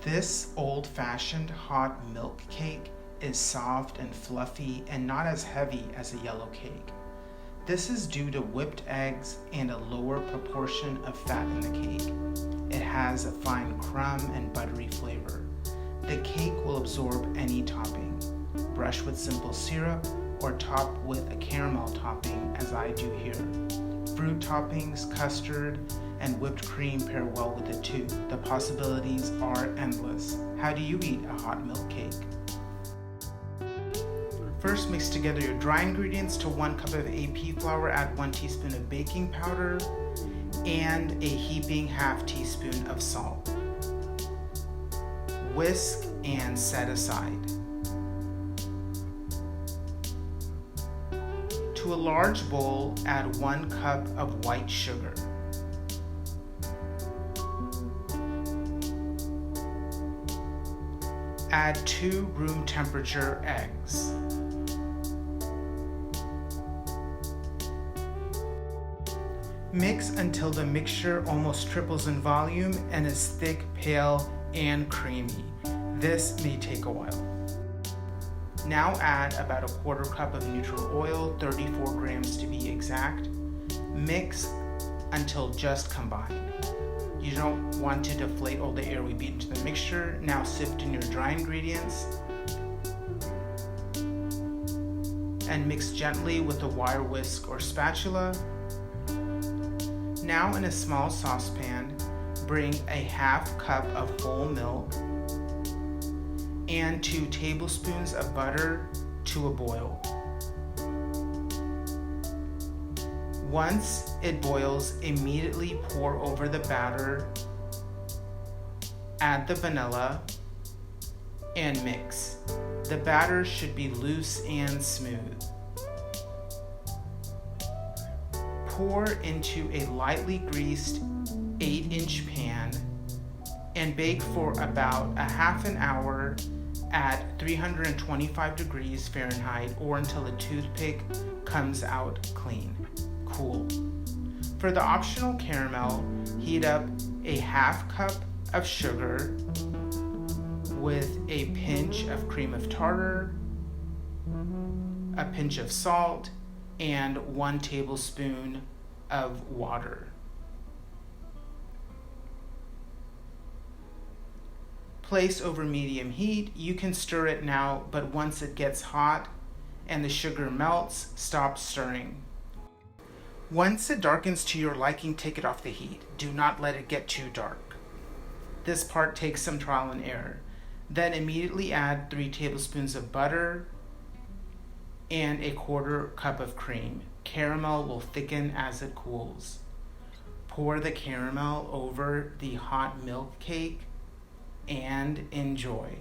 This old-fashioned hot milk cake is soft and fluffy and not as heavy as a yellow cake. This is due to whipped eggs and a lower proportion of fat in the cake. It has a fine crumb and buttery flavor. The cake will absorb any topping. Brush with simple syrup or top with a caramel topping as I do here. Fruit toppings, custard, and whipped cream pair well with it too. The possibilities are endless. How do you eat a hot milk cake? First, mix together your dry ingredients. To 1 cup of AP flour, add 1 teaspoon of baking powder and a heaping ½ teaspoon of salt. Whisk and set aside. To a large bowl, add 1 cup of white sugar. Add 2 room temperature eggs. Mix until the mixture almost triples in volume and is thick, pale, and creamy. This may take a while. Now add about a 1/4 cup of neutral oil, 34 grams to be exact. Mix until just combined. You don't want to deflate all the air we beat into the mixture. Now sift in your dry ingredients and mix gently with a wire whisk or spatula. Now in a small saucepan, bring a ½ cup of whole milk and 2 tablespoons of butter to a boil. Once it boils, immediately pour over the batter, add the vanilla, and mix. The batter should be loose and smooth. Pour into a lightly greased 8-inch pan and bake for about a ½ an hour at 325 degrees Fahrenheit or until a toothpick comes out clean. Cool. For the optional caramel, heat up a ½ cup of sugar with a pinch of cream of tartar, a pinch of salt, and 1 tablespoon of water. Place over medium heat. You can stir it now, but once it gets hot and the sugar melts, stop stirring. Once it darkens to your liking, take it off the heat. Do not let it get too dark. This part takes some trial and error. Then immediately add 3 tablespoons of butter and a 1/4 cup of cream. Caramel will thicken as it cools. Pour the caramel over the hot milk cake and enjoy.